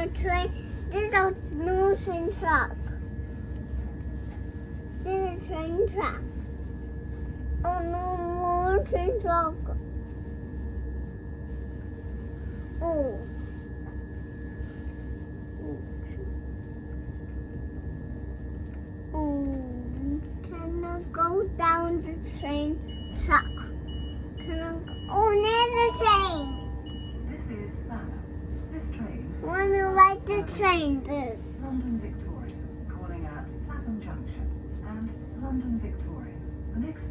a train. There's a new train track. There's a train track. Oh no, more train track. Oh. Oh, can I go down the train track? Can I go? Oh, there's a train. This is Spanner. This train I want to ride the train. This. London Victoria, calling at Clapham Junction and London Victoria. The next